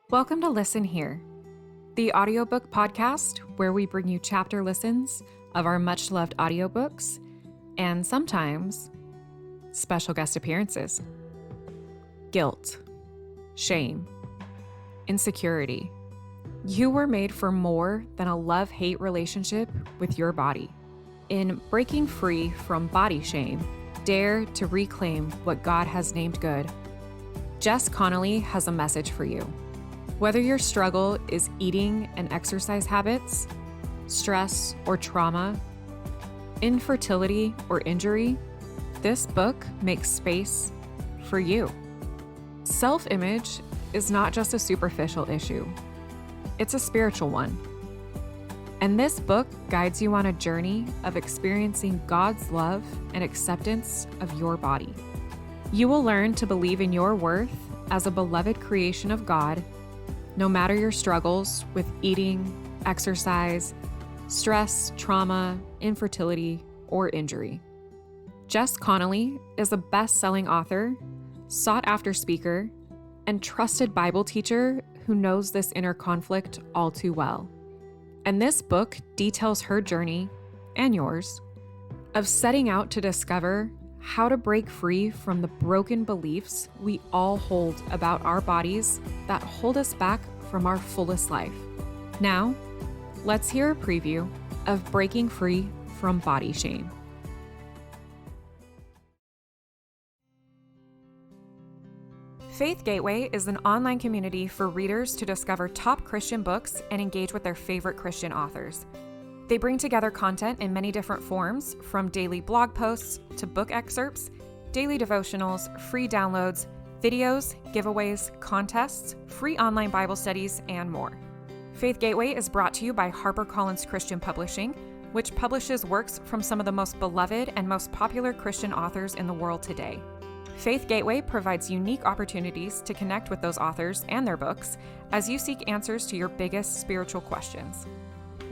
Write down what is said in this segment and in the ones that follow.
Welcome to Listen Here, the audiobook podcast where we bring you chapter listens of our much-loved audiobooks and sometimes special guest appearances. Guilt, shame, insecurity. You were made for more than a love-hate relationship with your body. In breaking free from body shame, dare to reclaim what God has named good. Jess Connolly has a message for you. Whether your struggle is eating and exercise habits, stress or trauma, infertility or injury, this book makes space for you. Self-image is not just a superficial issue. It's a spiritual one. And this book guides you on a journey of experiencing God's love and acceptance of your body. You will learn to believe in your worth as a beloved creation of God, no matter your struggles with eating, exercise, stress, trauma, infertility, or injury. Jess Connolly is a best-selling author, sought-after speaker, and trusted Bible teacher who knows this inner conflict all too well. And this book details her journey, and yours, of setting out to discover how to break free from the broken beliefs we all hold about our bodies that hold us back from our fullest life. Now, let's hear a preview of breaking free from body shame. Faith Gateway is an online community for readers to discover top Christian books and engage with their favorite Christian authors. They bring together content in many different forms, from daily blog posts to book excerpts, daily devotionals, free downloads, videos, giveaways, contests, free online Bible studies, and more. Faith Gateway is brought to you by HarperCollins Christian Publishing, which publishes works from some of the most beloved and most popular Christian authors in the world today. Faith Gateway provides unique opportunities to connect with those authors and their books as you seek answers to your biggest spiritual questions.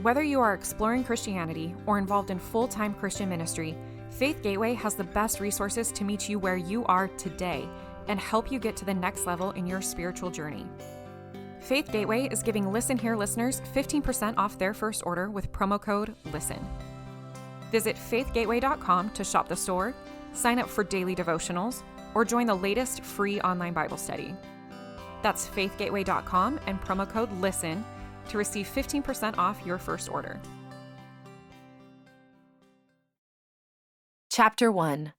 Whether you are exploring Christianity or involved in full-time Christian ministry, Faith Gateway has the best resources to meet you where you are today and help you get to the next level in your spiritual journey. Faith Gateway is giving Listen Here listeners 15% off their first order with promo code LISTEN. Visit faithgateway.com to shop the store, sign up for daily devotionals, or join the latest free online Bible study. That's faithgateway.com and promo code LISTEN to receive 15% off your first order. Chapter 1: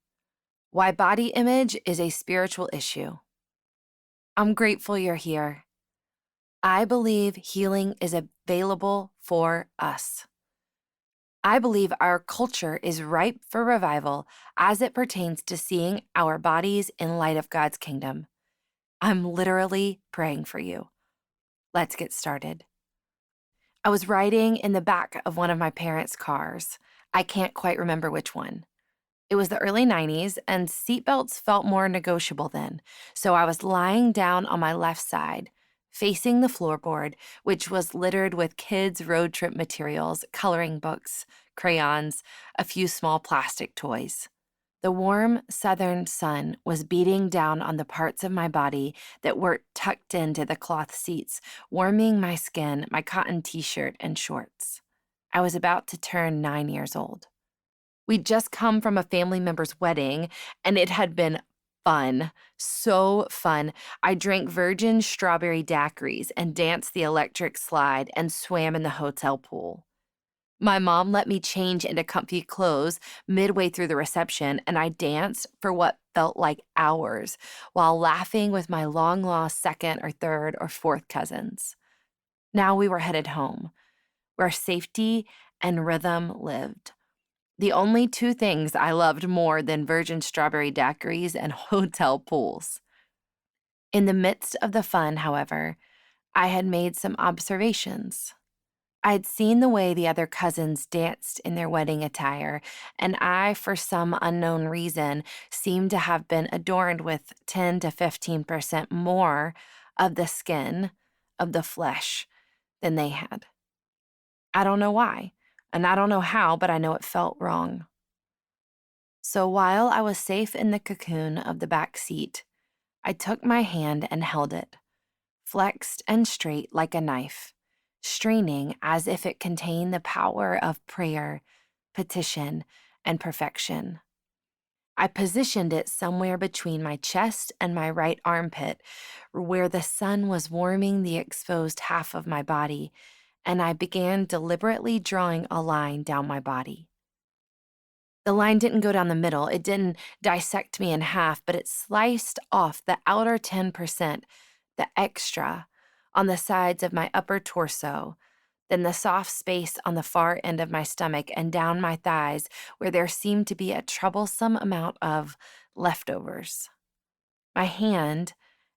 Why Body Image is a Spiritual Issue. I'm grateful you're here. I believe healing is available for us. I believe our culture is ripe for revival as it pertains to seeing our bodies in light of God's kingdom. I'm literally praying for you. Let's get started. I was riding in the back of one of my parents' cars. I can't quite remember which one. It was the early 90s, and seatbelts felt more negotiable then, so I was lying down on my left side, facing the floorboard, which was littered with kids' road trip materials, coloring books, crayons, a few small plastic toys. The warm southern sun was beating down on the parts of my body that were tucked into the cloth seats, warming my skin, my cotton t-shirt, and shorts. I was about to turn 9 years old. We'd just come from a family member's wedding, and it had been fun, so fun. I drank virgin strawberry daiquiris and danced the electric slide and swam in the hotel pool. My mom let me change into comfy clothes midway through the reception, and I danced for what felt like hours while laughing with my long-lost second or third or fourth cousins. Now we were headed home, where safety and rhythm lived. The only two things I loved more than virgin strawberry daiquiris and hotel pools. In the midst of the fun, however, I had made some observations. I had seen the way the other cousins danced in their wedding attire, and I, for some unknown reason, seemed to have been adorned with 10 to 15% more of the skin, of the flesh, than they had. I don't know why, and I don't know how, but I know it felt wrong. So while I was safe in the cocoon of the back seat, I took my hand and held it, flexed and straight like a knife, straining as if it contained the power of prayer, petition, and perfection. I positioned it somewhere between my chest and my right armpit, where the sun was warming the exposed half of my body, and I began deliberately drawing a line down my body. The line didn't go down the middle, it didn't dissect me in half, but it sliced off the outer 10%, the extra, on the sides of my upper torso, then the soft space on the far end of my stomach and down my thighs, where there seemed to be a troublesome amount of leftovers. My hand,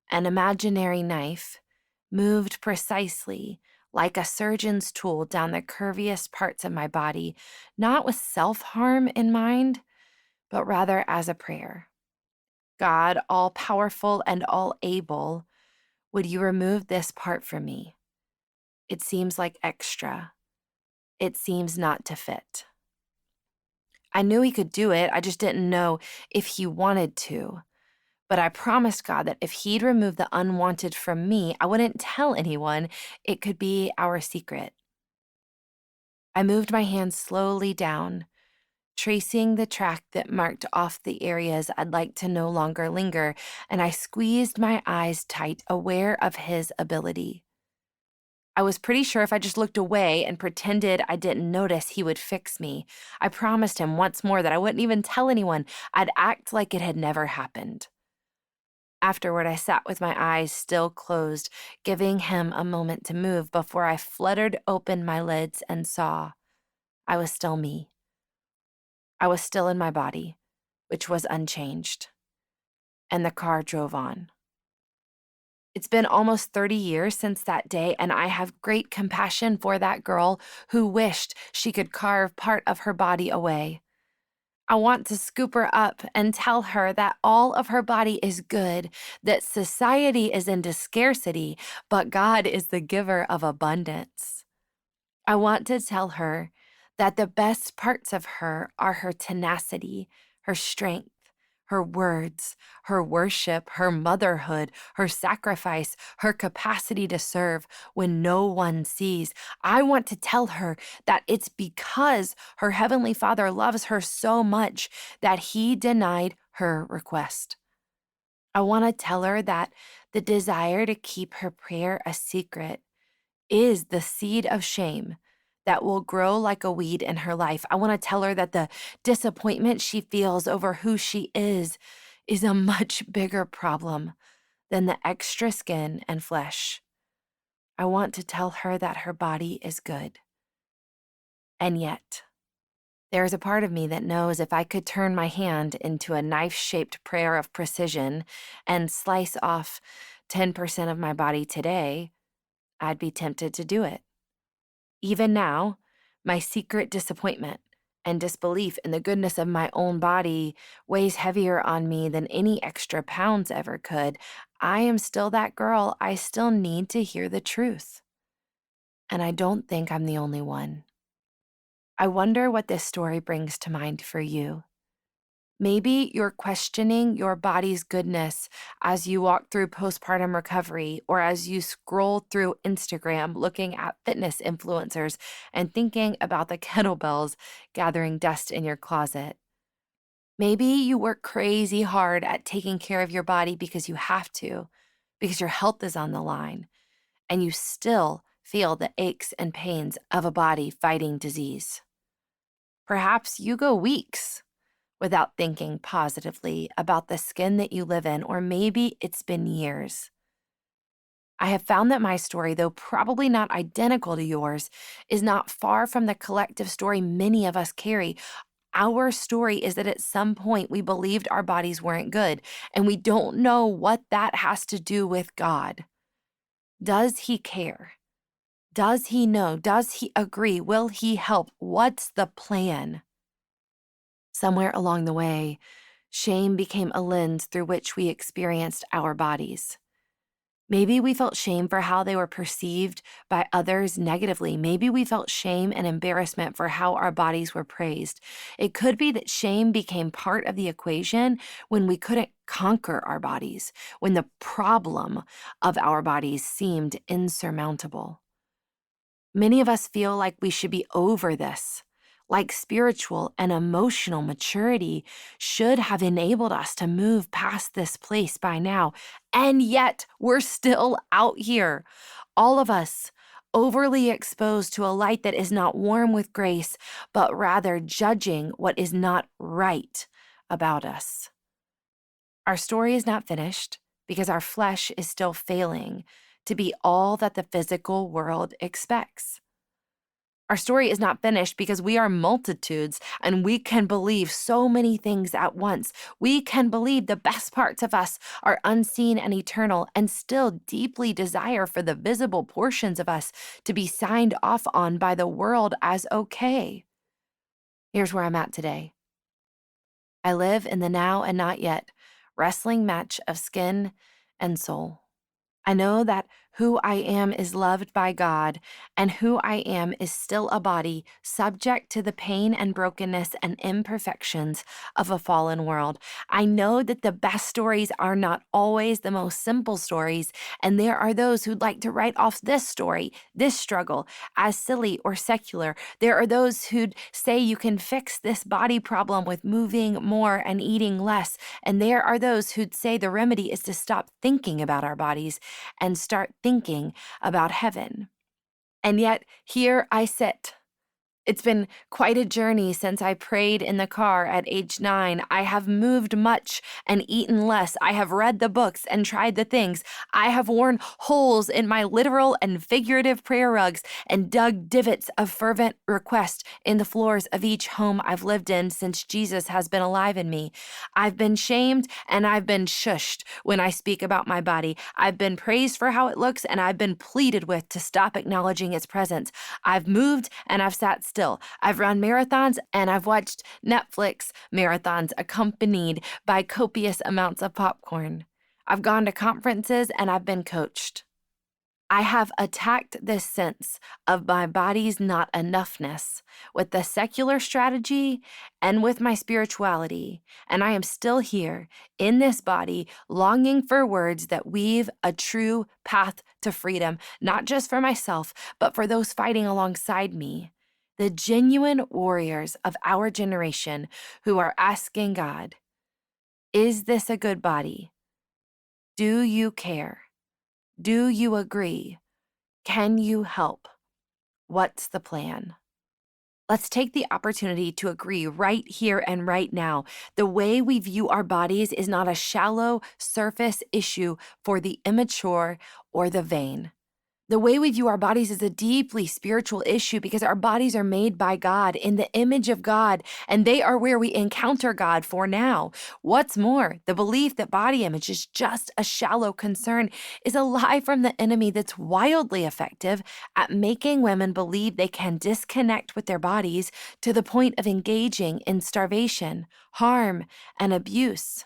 an imaginary knife, moved precisely like a surgeon's tool down the curviest parts of my body, not with self-harm in mind, but rather as a prayer. God, all-powerful and all-able, would you remove this part from me? It seems like extra. It seems not to fit. I knew he could do it, I just didn't know if he wanted to. But I promised God that if he'd remove the unwanted from me, I wouldn't tell anyone. It could be our secret. I moved my hand slowly down, tracing the track that marked off the areas I'd like to no longer linger, and I squeezed my eyes tight, aware of his ability. I was pretty sure if I just looked away and pretended I didn't notice, he would fix me. I promised him once more that I wouldn't even tell anyone. I'd act like it had never happened. Afterward, I sat with my eyes still closed, giving him a moment to move before I fluttered open my lids and saw I was still me. I was still in my body, which was unchanged. And the car drove on. It's been almost 30 years since that day, and I have great compassion for that girl who wished she could carve part of her body away. I want to scoop her up and tell her that all of her body is good, that society is into scarcity, but God is the giver of abundance. I want to tell her that the best parts of her are her tenacity, her strength, her words, her worship, her motherhood, her sacrifice, her capacity to serve when no one sees. I want to tell her that it's because her Heavenly Father loves her so much that He denied her request. I want to tell her that the desire to keep her prayer a secret is the seed of shame that will grow like a weed in her life. I want to tell her that the disappointment she feels over who she is a much bigger problem than the extra skin and flesh. I want to tell her that her body is good. And yet, there is a part of me that knows if I could turn my hand into a knife-shaped prayer of precision and slice off 10% of my body today, I'd be tempted to do it. Even now, my secret disappointment and disbelief in the goodness of my own body weighs heavier on me than any extra pounds ever could. I am still that girl. I still need to hear the truth. And I don't think I'm the only one. I wonder what this story brings to mind for you. Maybe you're questioning your body's goodness as you walk through postpartum recovery or as you scroll through Instagram looking at fitness influencers and thinking about the kettlebells gathering dust in your closet. Maybe you work crazy hard at taking care of your body because you have to, because your health is on the line, and you still feel the aches and pains of a body fighting disease. Perhaps you go weeks without thinking positively about the skin that you live in, or maybe it's been years. I have found that my story, though probably not identical to yours, is not far from the collective story many of us carry. Our story is that at some point we believed our bodies weren't good, and we don't know what that has to do with God. Does He care? Does He know? Does He agree? Will He help? What's the plan? Somewhere along the way, shame became a lens through which we experienced our bodies. Maybe we felt shame for how they were perceived by others negatively. Maybe we felt shame and embarrassment for how our bodies were praised. It could be that shame became part of the equation when we couldn't conquer our bodies, when the problem of our bodies seemed insurmountable. Many of us feel like we should be over this, like spiritual and emotional maturity should have enabled us to move past this place by now. And yet, we're still out here, all of us, overly exposed to a light that is not warm with grace, but rather judging what is not right about us. Our story is not finished because our flesh is still failing to be all that the physical world expects. Our story is not finished because we are multitudes and we can believe so many things at once. We can believe the best parts of us are unseen and eternal and still deeply desire for the visible portions of us to be signed off on by the world as okay. Here's where I'm at today. I live in the now and not yet, wrestling match of skin and soul. I know that who I am is loved by God, and who I am is still a body subject to the pain and brokenness and imperfections of a fallen world. I know that the best stories are not always the most simple stories, and there are those who'd like to write off this story, this struggle, as silly or secular. There are those who'd say you can fix this body problem with moving more and eating less, and there are those who'd say the remedy is to stop thinking about our bodies and start thinking about heaven. And yet, here I sit. It's been quite a journey since I prayed in the car at age 9. I have moved much and eaten less. I have read the books and tried the things. I have worn holes in my literal and figurative prayer rugs and dug divots of fervent request in the floors of each home I've lived in since Jesus has been alive in me. I've been shamed and I've been shushed when I speak about my body. I've been praised for how it looks and I've been pleaded with to stop acknowledging its presence. I've moved and I've sat still. I've run marathons and I've watched Netflix marathons accompanied by copious amounts of popcorn. I've gone to conferences and I've been coached. I have attacked this sense of my body's not enoughness with the secular strategy and with my spirituality, and I am still here in this body longing for words that weave a true path to freedom, not just for myself, but for those fighting alongside me, the genuine warriors of our generation who are asking God, is this a good body? Do you care? Do you agree? Can you help? What's the plan? Let's take the opportunity to agree right here and right now. The way we view our bodies is not a shallow surface issue for the immature or the vain. The way we view our bodies is a deeply spiritual issue because our bodies are made by God in the image of God, and they are where we encounter God for now. What's more, the belief that body image is just a shallow concern is a lie from the enemy that's wildly effective at making women believe they can disconnect with their bodies to the point of engaging in starvation, harm, and abuse,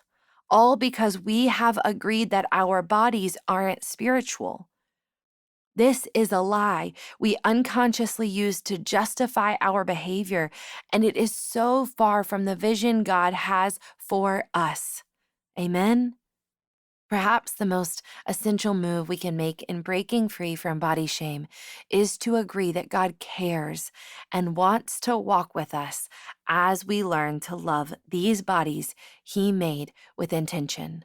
all because we have agreed that our bodies aren't spiritual. This is a lie we unconsciously use to justify our behavior, and it is so far from the vision God has for us. Amen? Perhaps the most essential move we can make in breaking free from body shame is to agree that God cares and wants to walk with us as we learn to love these bodies He made with intention.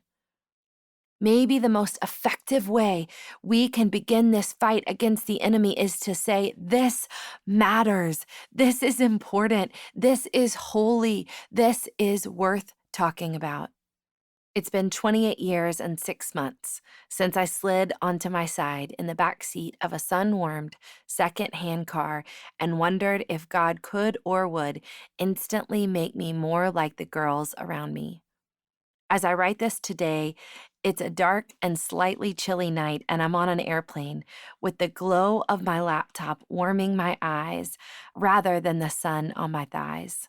Maybe the most effective way we can begin this fight against the enemy is to say, this matters. This is important. This is holy. This is worth talking about. It's been 28 years and 6 months since I slid onto my side in the back seat of a sun-warmed second-hand car and wondered if God could or would instantly make me more like the girls around me. As I write this today, it's a dark and slightly chilly night, and I'm on an airplane with the glow of my laptop warming my eyes rather than the sun on my thighs.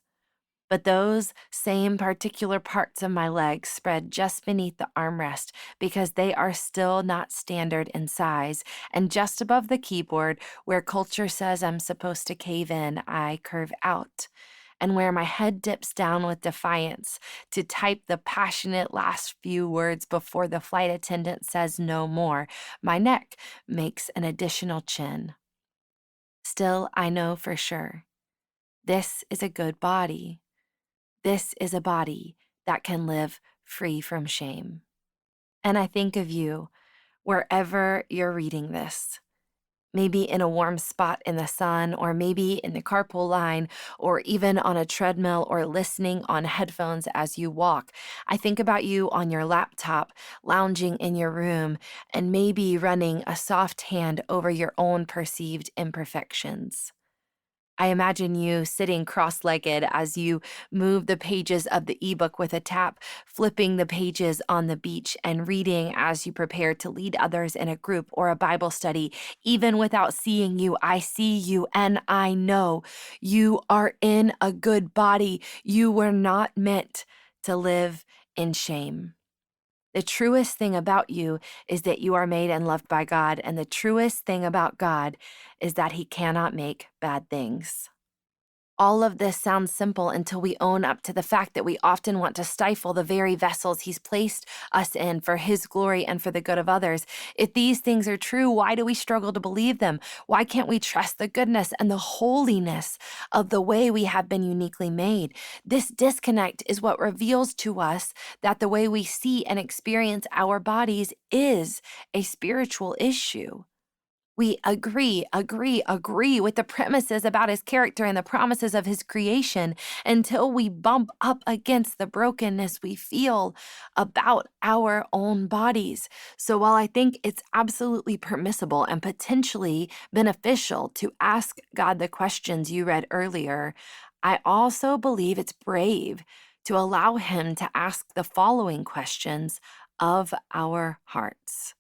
But those same particular parts of my legs spread just beneath the armrest because they are still not standard in size. And just above the keyboard, where culture says I'm supposed to cave in, I curve out. And where my head dips down with defiance to type the passionate last few words before the flight attendant says no more, my neck makes an additional chin. Still, I know for sure, this is a good body. This is a body that can live free from shame. And I think of you wherever you're reading this, maybe in a warm spot in the sun, or maybe in the carpool line, or even on a treadmill, or listening on headphones as you walk. I think about you on your laptop, lounging in your room, and maybe running a soft hand over your own perceived imperfections. I imagine you sitting cross-legged as you move the pages of the ebook with a tap, flipping the pages on the beach and reading as you prepare to lead others in a group or a Bible study. Even without seeing you, I see you and I know you are in a good body. You were not meant to live in shame. The truest thing about you is that you are made and loved by God, and the truest thing about God is that He cannot make bad things. All of this sounds simple until we own up to the fact that we often want to stifle the very vessels He's placed us in for His glory and for the good of others. If these things are true, why do we struggle to believe them? Why can't we trust the goodness and the holiness of the way we have been uniquely made? This disconnect is what reveals to us that the way we see and experience our bodies is a spiritual issue. We agree with the premises about His character and the promises of His creation until we bump up against the brokenness we feel about our own bodies. So while I think it's absolutely permissible and potentially beneficial to ask God the questions you read earlier, I also believe it's brave to allow Him to ask the following questions of our hearts.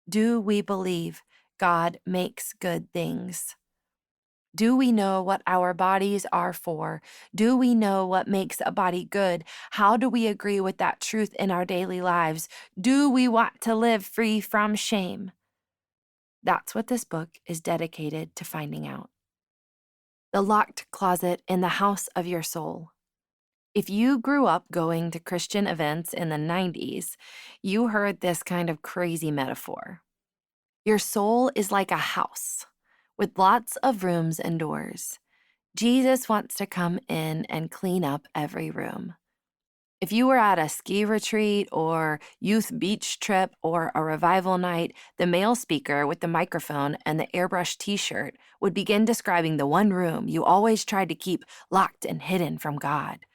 Do we believe God makes good things? Do we know what our bodies are for? Do we know what makes a body good? How do we agree with that truth in our daily lives? Do we want to live free from shame? That's what this book is dedicated to finding out. The locked closet in the house of your soul. If you grew up going to Christian events in the 90s, you heard this kind of crazy metaphor. Your soul is like a house with lots of rooms and doors. Jesus wants to come in and clean up every room. If you were at a ski retreat or youth beach trip or a revival night, the male speaker with the microphone and the airbrush t-shirt would begin describing the one room you always tried to keep locked and hidden from God.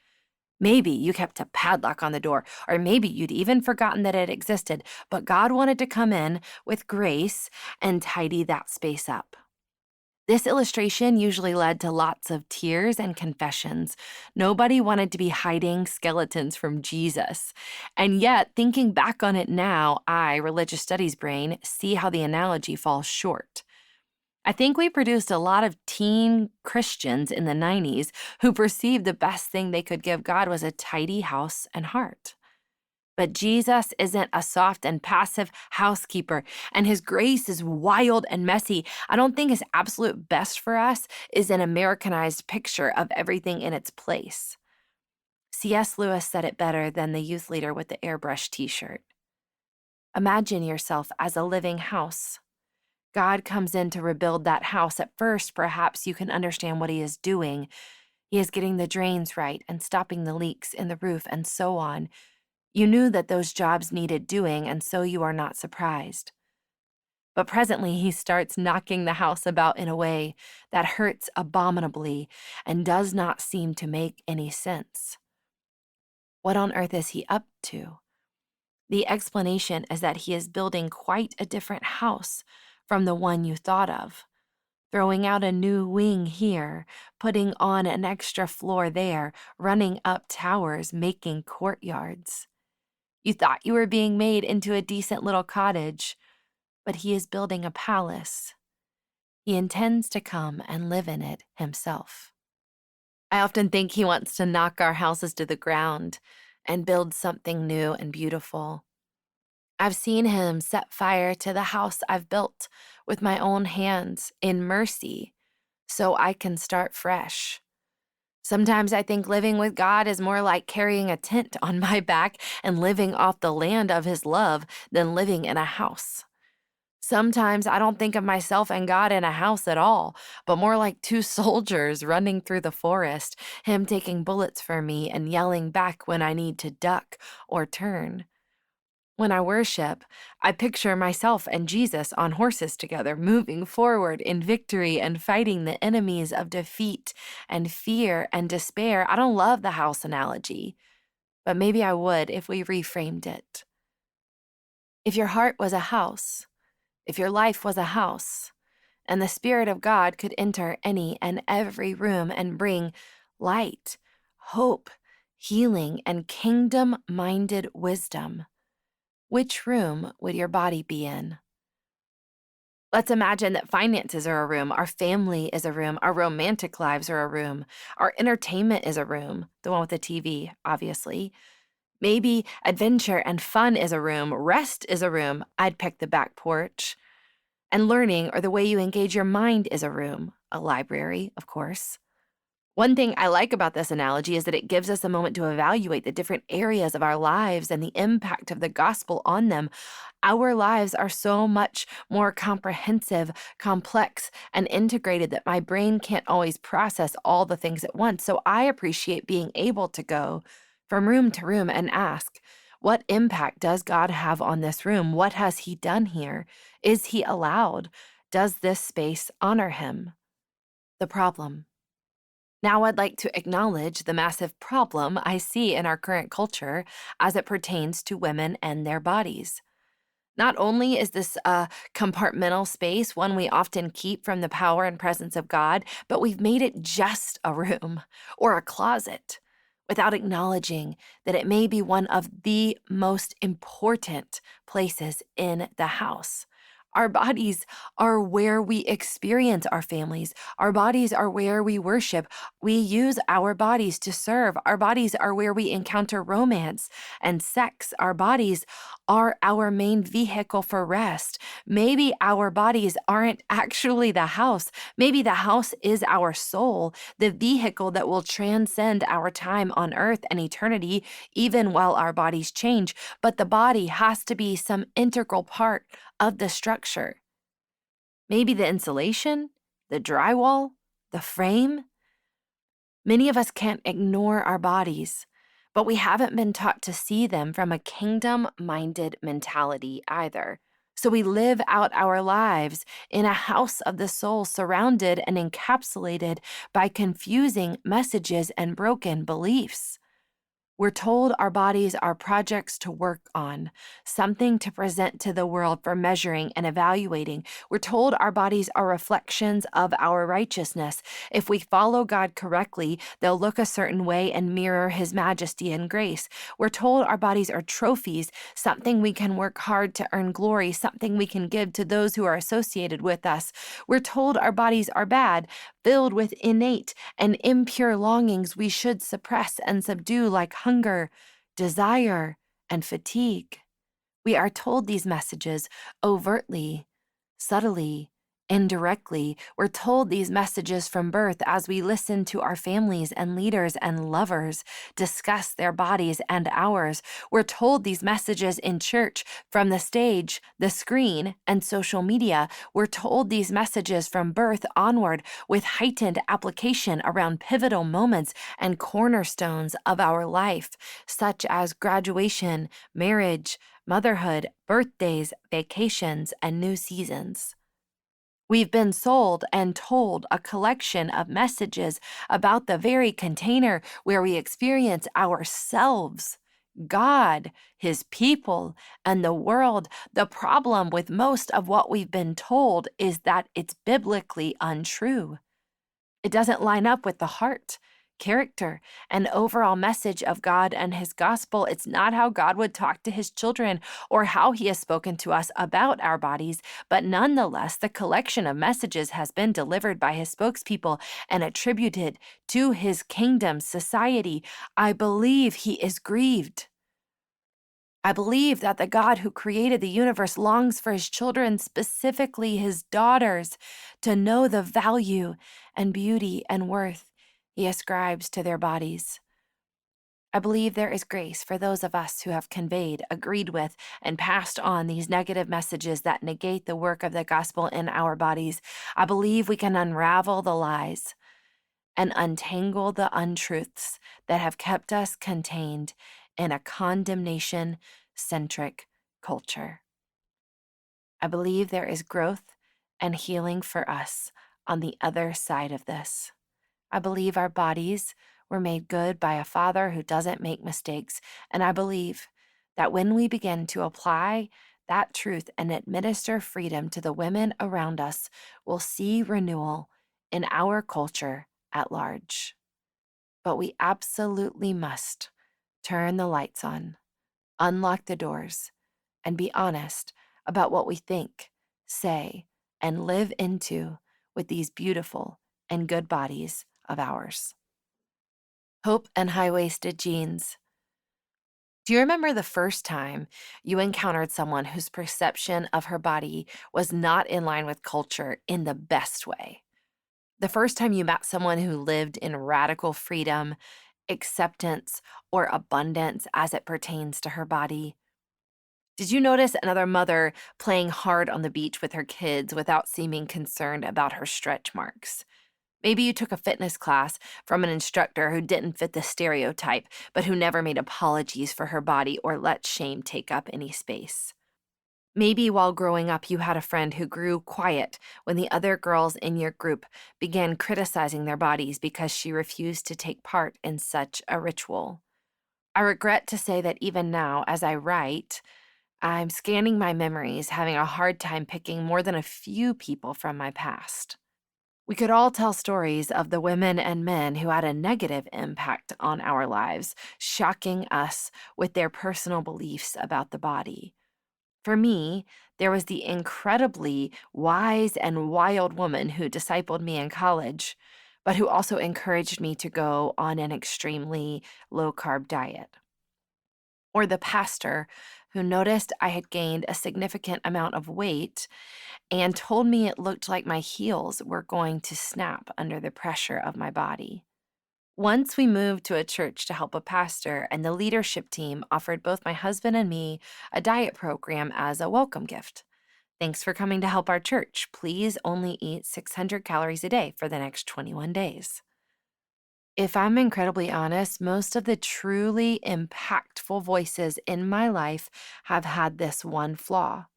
Maybe you kept a padlock on the door, or maybe you'd even forgotten that it existed, but God wanted to come in with grace and tidy that space up. This illustration usually led to lots of tears and confessions. Nobody wanted to be hiding skeletons from Jesus. And yet, thinking back on it now, I, religious studies brain, see how the analogy falls short. I think we produced a lot of teen Christians in the 90s who perceived the best thing they could give God was a tidy house and heart. But Jesus isn't a soft and passive housekeeper, and His grace is wild and messy. I don't think His absolute best for us is an Americanized picture of everything in its place. C.S. Lewis said it better than the youth leader with the airbrush t-shirt. Imagine yourself as a living house. God comes in to rebuild that house. At first, perhaps you can understand what He is doing. He is getting the drains right and stopping the leaks in the roof and so on. You knew that those jobs needed doing, and so you are not surprised. But presently, He starts knocking the house about in a way that hurts abominably and does not seem to make any sense. What on earth is He up to? The explanation is that He is building quite a different house from the one you thought of. Throwing out a new wing here, putting on an extra floor there, running up towers, making courtyards. You thought you were being made into a decent little cottage, but He is building a palace. He intends to come and live in it Himself. I often think he wants to knock our houses to the ground and build something new and beautiful. I've seen him set fire to the house I've built with my own hands in mercy so I can start fresh. Sometimes I think living with God is more like carrying a tent on my back and living off the land of his love than living in a house. Sometimes I don't think of myself and God in a house at all, but more like two soldiers running through the forest, him taking bullets for me and yelling back when I need to duck or turn. When I worship, I picture myself and Jesus on horses together, moving forward in victory and fighting the enemies of defeat and fear and despair. I don't love the house analogy, but maybe I would if we reframed it. If your heart was a house, if your life was a house, and the Spirit of God could enter any and every room and bring light, hope, healing, and kingdom-minded wisdom, which room would your body be in? Let's imagine that finances are a room, our family is a room, our romantic lives are a room, our entertainment is a room, the one with the TV, obviously. Maybe adventure and fun is a room, rest is a room. I'd pick the back porch. And learning, or the way you engage your mind, is a room, a library, of course. One thing I like about this analogy is that it gives us a moment to evaluate the different areas of our lives and the impact of the gospel on them. Our lives are so much more comprehensive, complex, and integrated that my brain can't always process all the things at once. So I appreciate being able to go from room to room and ask, what impact does God have on this room? What has he done here? Is he allowed? Does this space honor him? The problem. Now I'd like to acknowledge the massive problem I see in our current culture as it pertains to women and their bodies. Not only is this a compartmental space, one we often keep from the power and presence of God, but we've made it just a room or a closet without acknowledging that it may be one of the most important places in the house. Our bodies are where we experience our families. Our bodies are where we worship. We use our bodies to serve. Our bodies are where we encounter romance and sex. Our bodies are our main vehicle for rest. Maybe our bodies aren't actually the house. Maybe the house is our soul, the vehicle that will transcend our time on earth and eternity, even while our bodies change. But the body has to be some integral part of the structure. Maybe the insulation, the drywall, the frame. Many of us can't ignore our bodies, but we haven't been taught to see them from a kingdom-minded mentality either. So we live out our lives in a house of the soul, surrounded and encapsulated by confusing messages and broken beliefs. We're told our bodies are projects to work on, something to present to the world for measuring and evaluating. We're told our bodies are reflections of our righteousness. If we follow God correctly, they'll look a certain way and mirror his majesty and grace. We're told our bodies are trophies, something we can work hard to earn glory, something we can give to those who are associated with us. We're told our bodies are bad, filled with innate and impure longings we should suppress and subdue, like hunger, desire, and fatigue. We are told these messages overtly, subtly, indirectly. We're told these messages from birth as we listen to our families and leaders and lovers discuss their bodies and ours. We're told these messages in church, from the stage, the screen, and social media. We're told these messages from birth onward with heightened application around pivotal moments and cornerstones of our life, such as graduation, marriage, motherhood, birthdays, vacations, and new seasons. We've been sold and told a collection of messages about the very container where we experience ourselves, God, his people, and the world. The problem with most of what we've been told is that it's biblically untrue. It doesn't line up with the heart. character, and overall message of God and his gospel. It's not how God would talk to his children or how he has spoken to us about our bodies, but nonetheless, the collection of messages has been delivered by his spokespeople and attributed to his kingdom society. I believe he is grieved. I believe that the God who created the universe longs for his children, specifically his daughters, to know the value and beauty and worth he ascribes to their bodies. I believe there is grace for those of us who have conveyed, agreed with, and passed on these negative messages that negate the work of the gospel in our bodies. I believe we can unravel the lies and untangle the untruths that have kept us contained in a condemnation-centric culture. I believe there is growth and healing for us on the other side of this. I believe our bodies were made good by a Father who doesn't make mistakes, and I believe that when we begin to apply that truth and administer freedom to the women around us, we'll see renewal in our culture at large. But we absolutely must turn the lights on, unlock the doors, and be honest about what we think, say, and live into with these beautiful and good bodies of ours. Hope and high-waisted jeans. Do you remember the first time you encountered someone whose perception of her body was not in line with culture in the best way? The first time you met someone who lived in radical freedom, acceptance, or abundance as it pertains to her body? Did you notice another mother playing hard on the beach with her kids without seeming concerned about her stretch marks? Maybe you took a fitness class from an instructor who didn't fit the stereotype, but who never made apologies for her body or let shame take up any space. Maybe while growing up, you had a friend who grew quiet when the other girls in your group began criticizing their bodies because she refused to take part in such a ritual. I regret to say that even now, as I write, I'm scanning my memories, having a hard time picking more than a few people from my past. We could all tell stories of the women and men who had a negative impact on our lives, shocking us with their personal beliefs about the body. For me, there was the incredibly wise and wild woman who discipled me in college, but who also encouraged me to go on an extremely low-carb diet. Or the pastor who noticed I had gained a significant amount of weight and told me it looked like my heels were going to snap under the pressure of my body. Once we moved to a church to help a pastor, and the leadership team offered both my husband and me a diet program as a welcome gift. Thanks for coming to help our church. Please only eat 600 calories a day for the next 21 days. If I'm incredibly honest, most of the truly impactful voices in my life have had this one flaw.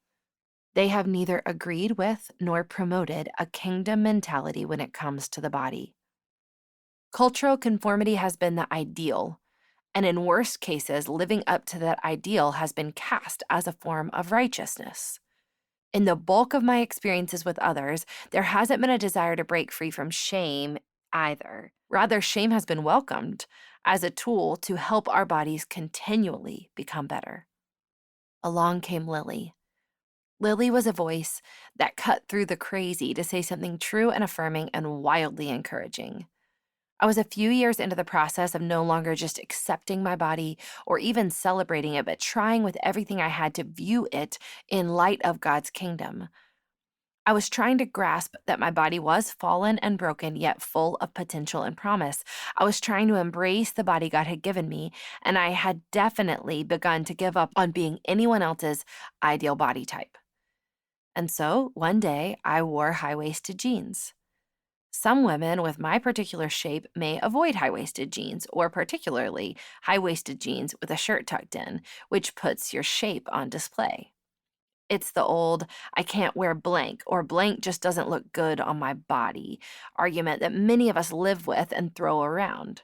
They have neither agreed with nor promoted a kingdom mentality when it comes to the body. Cultural conformity has been the ideal, and in worst cases, living up to that ideal has been cast as a form of righteousness. In the bulk of my experiences with others, there hasn't been a desire to break free from shame either. Rather, shame has been welcomed as a tool to help our bodies continually become better. Along came Lily. Lily was a voice that cut through the crazy to say something true and affirming and wildly encouraging. I was a few years into the process of no longer just accepting my body or even celebrating it, but trying with everything I had to view it in light of God's kingdom. I was trying to grasp that my body was fallen and broken, yet full of potential and promise. I was trying to embrace the body God had given me, and I had definitely begun to give up on being anyone else's ideal body type. And so, one day, I wore high-waisted jeans. Some women with my particular shape may avoid high-waisted jeans, or particularly high-waisted jeans with a shirt tucked in, which puts your shape on display. It's the old, I can't wear blank, or blank just doesn't look good on my body argument that many of us live with and throw around.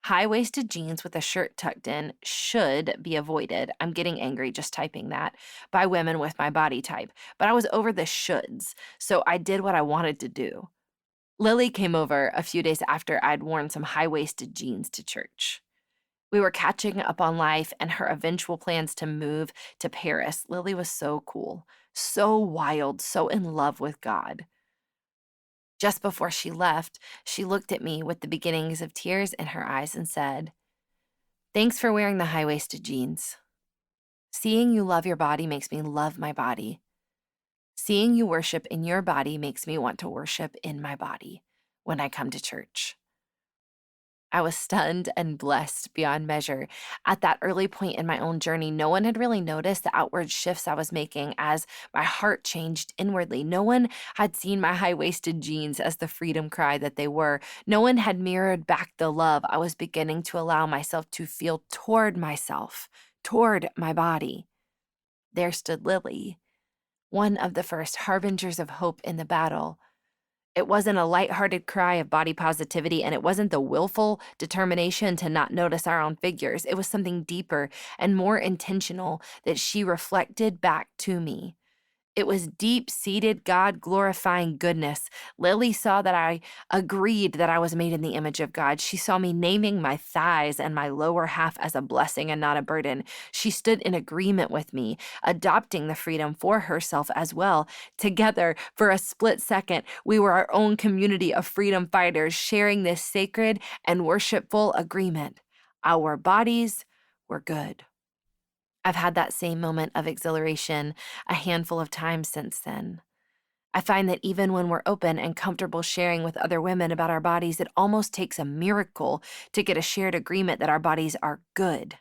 High-waisted jeans with a shirt tucked in should be avoided. I'm getting angry just typing that, by women with my body type. But I was over the shoulds, so I did what I wanted to do. Lily came over a few days after I'd worn some high-waisted jeans to church. We were catching up on life and her eventual plans to move to Paris. Lily was so cool, so wild, so in love with God. Just before she left, she looked at me with the beginnings of tears in her eyes and said, "Thanks for wearing the high-waisted jeans. Seeing you love your body makes me love my body. Seeing you worship in your body makes me want to worship in my body when I come to church." I was stunned and blessed beyond measure. At that early point in my own journey, no one had really noticed the outward shifts I was making as my heart changed inwardly. No one had seen my high-waisted jeans as the freedom cry that they were. No one had mirrored back the love I was beginning to allow myself to feel toward myself, toward my body. There stood Lily, one of the first harbingers of hope in the battle. It wasn't a lighthearted cry of body positivity, and it wasn't the willful determination to not notice our own figures. It was something deeper and more intentional that she reflected back to me. It was deep-seated, God-glorifying goodness. Lily saw that I agreed that I was made in the image of God. She saw me naming my thighs and my lower half as a blessing and not a burden. She stood in agreement with me, adopting the freedom for herself as well. Together, for a split second, we were our own community of freedom fighters, sharing this sacred and worshipful agreement. Our bodies were good. I've had that same moment of exhilaration a handful of times since then. I find that even when we're open and comfortable sharing with other women about our bodies, it almost takes a miracle to get a shared agreement that our bodies are good.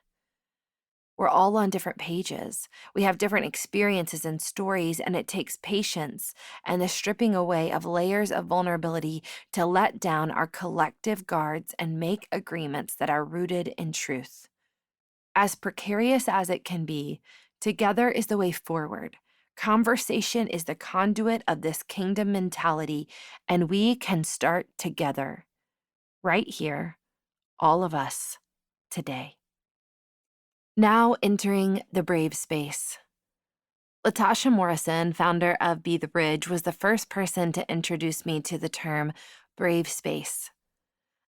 We're all on different pages. We have different experiences and stories, and it takes patience and the stripping away of layers of vulnerability to let down our collective guards and make agreements that are rooted in truth. As precarious as it can be, together is the way forward. Conversation is the conduit of this kingdom mentality, and we can start together, right here, all of us, today. Now entering the brave space. Latasha Morrison, founder of Be the Bridge, was the first person to introduce me to the term brave space.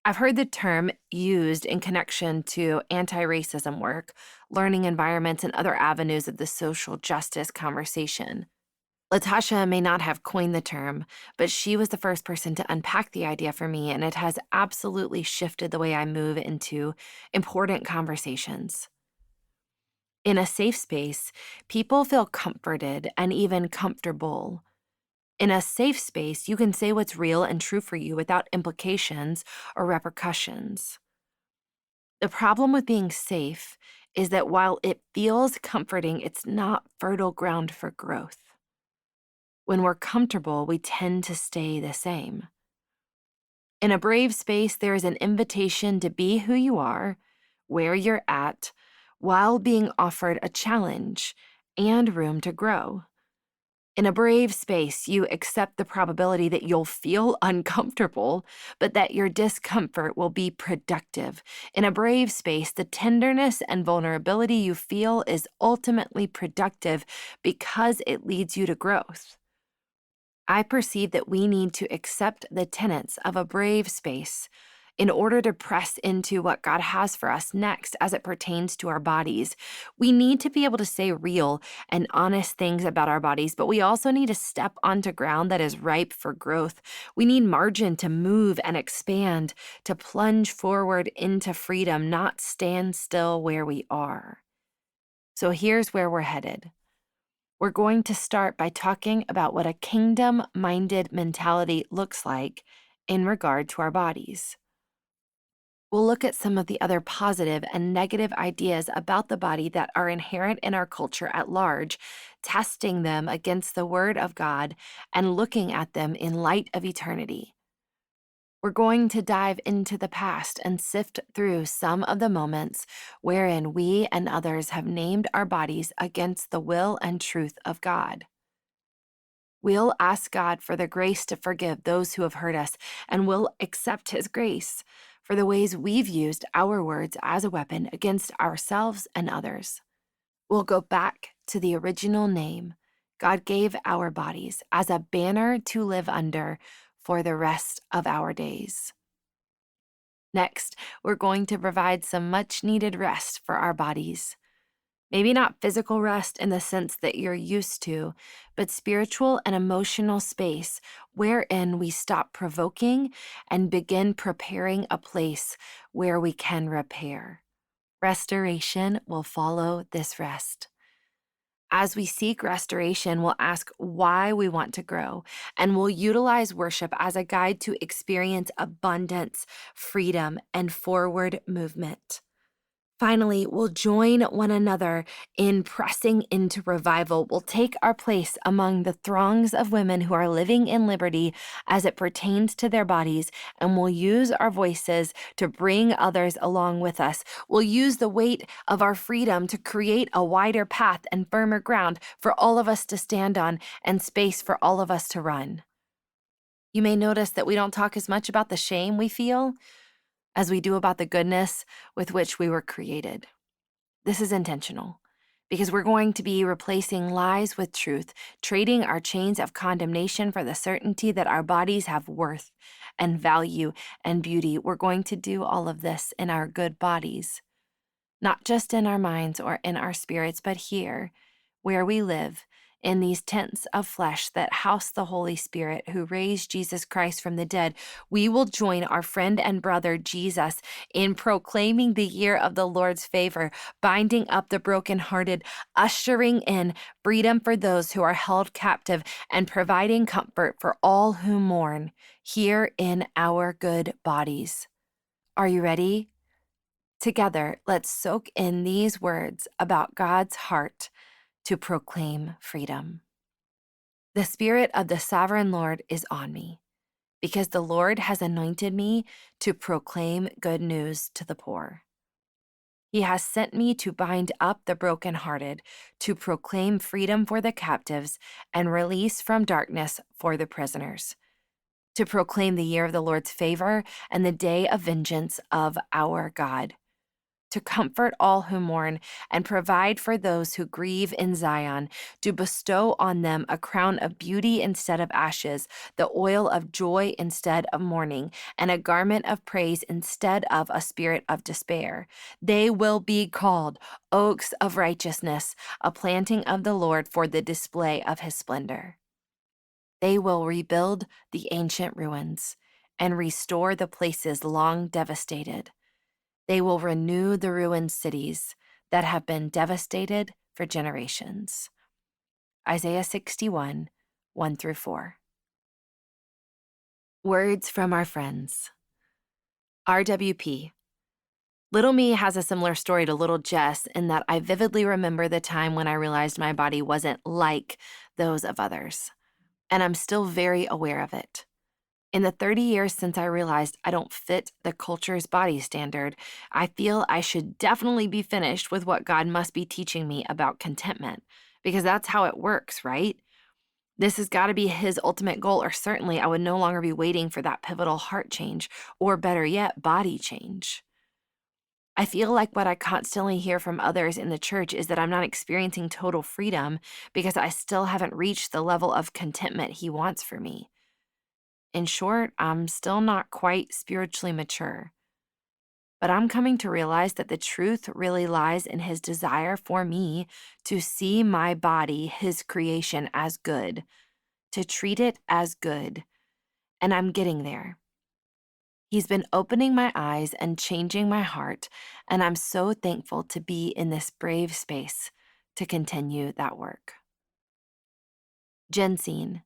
I've heard the term used in connection to anti-racism work, learning environments, and other avenues of the social justice conversation. Latasha may not have coined the term, but she was the first person to unpack the idea for me, and it has absolutely shifted the way I move into important conversations. In a safe space, people feel comforted and even comfortable. In a safe space, you can say what's real and true for you without implications or repercussions. The problem with being safe is that while it feels comforting, it's not fertile ground for growth. When we're comfortable, we tend to stay the same. In a brave space, there is an invitation to be who you are, where you're at, while being offered a challenge and room to grow. In a brave space, you accept the probability that you'll feel uncomfortable, but that your discomfort will be productive. In a brave space, the tenderness and vulnerability you feel is ultimately productive because it leads you to growth. I perceive that we need to accept the tenets of a brave space in order to press into what God has for us next as it pertains to our bodies. We need to be able to say real and honest things about our bodies, but we also need to step onto ground that is ripe for growth. We need margin to move and expand, to plunge forward into freedom, not stand still where we are. So here's where we're headed. We're going to start by talking about what a kingdom-minded mentality looks like in regard to our bodies. We'll look at some of the other positive and negative ideas about the body that are inherent in our culture at large, testing them against the Word of God and looking at them in light of eternity. We're going to dive into the past and sift through some of the moments wherein we and others have named our bodies against the will and truth of God. We'll ask God for the grace to forgive those who have hurt us, and we'll accept His grace for the ways we've used our words as a weapon against ourselves and others. We'll go back to the original name God gave our bodies as a banner to live under for the rest of our days. Next, we're going to provide some much-needed rest for our bodies. Maybe not physical rest in the sense that you're used to, but spiritual and emotional space wherein we stop provoking and begin preparing a place where we can repair. Restoration will follow this rest. As we seek restoration, we'll ask why we want to grow, and we'll utilize worship as a guide to experience abundance, freedom, and forward movement. Finally, we'll join one another in pressing into revival. We'll take our place among the throngs of women who are living in liberty as it pertains to their bodies, and we'll use our voices to bring others along with us. We'll use the weight of our freedom to create a wider path and firmer ground for all of us to stand on and space for all of us to run. You may notice that we don't talk as much about the shame we feel as we do about the goodness with which we were created. This is intentional because we're going to be replacing lies with truth, trading our chains of condemnation for the certainty that our bodies have worth and value and beauty. We're going to do all of this in our good bodies, not just in our minds or in our spirits, but here, where we live, in these tents of flesh that house the Holy Spirit who raised Jesus Christ from the dead. We will join our friend and brother Jesus in proclaiming the year of the Lord's favor, binding up the brokenhearted, ushering in freedom for those who are held captive, and providing comfort for all who mourn here in our good bodies. Are you ready? Together, let's soak in these words about God's heart to proclaim freedom. The Spirit of the Sovereign Lord is on me, because the Lord has anointed me to proclaim good news to the poor. He has sent me to bind up the brokenhearted, to proclaim freedom for the captives and release from darkness for the prisoners, to proclaim the year of the Lord's favor and the day of vengeance of our God, to comfort all who mourn and provide for those who grieve in Zion, to bestow on them a crown of beauty instead of ashes, the oil of joy instead of mourning, and a garment of praise instead of a spirit of despair. They will be called oaks of righteousness, a planting of the Lord for the display of his splendor. They will rebuild the ancient ruins and restore the places long devastated. They will renew the ruined cities that have been devastated for generations. Isaiah 61, 1-4. Words from our friends. RWP. Little me has a similar story to little Jess in that I vividly remember the time when I realized my body wasn't like those of others, and I'm still very aware of it. In the 30 years since I realized I don't fit the culture's body standard, I feel I should definitely be finished with what God must be teaching me about contentment, because that's how it works, right? This has got to be his ultimate goal, or certainly I would no longer be waiting for that pivotal heart change, or better yet, body change. I feel like what I constantly hear from others in the church is that I'm not experiencing total freedom because I still haven't reached the level of contentment he wants for me. In short, I'm still not quite spiritually mature. But I'm coming to realize that the truth really lies in his desire for me to see my body, his creation, as good, to treat it as good. And I'm getting there. He's been opening my eyes and changing my heart, and I'm so thankful to be in this brave space to continue that work. Jensine.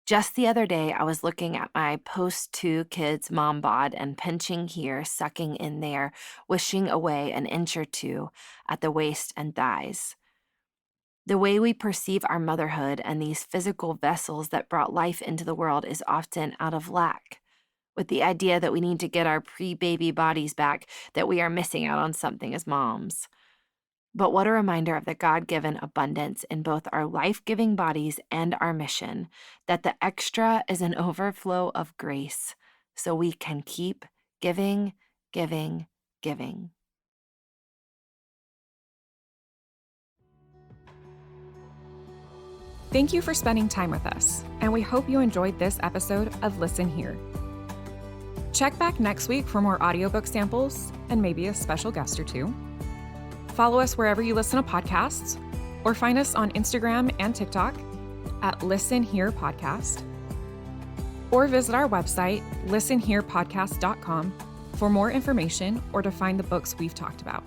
Just the other day, I was looking at my post-2 kids mom bod and pinching here, sucking in there, wishing away an inch or two at the waist and thighs. The way we perceive our motherhood and these physical vessels that brought life into the world is often out of lack, with the idea that we need to get our pre-baby bodies back, that we are missing out on something as moms. But what a reminder of the God-given abundance in both our life-giving bodies and our mission, that the extra is an overflow of grace, so we can keep giving, giving, giving. Thank you for spending time with us, and we hope you enjoyed this episode of Listen Here. Check back next week for more audiobook samples and maybe a special guest or two. Follow us wherever you listen to podcasts, or find us on Instagram and TikTok at Listen Here Podcast, or visit our website, listenhearepodcast.com, for more information or to find the books we've talked about.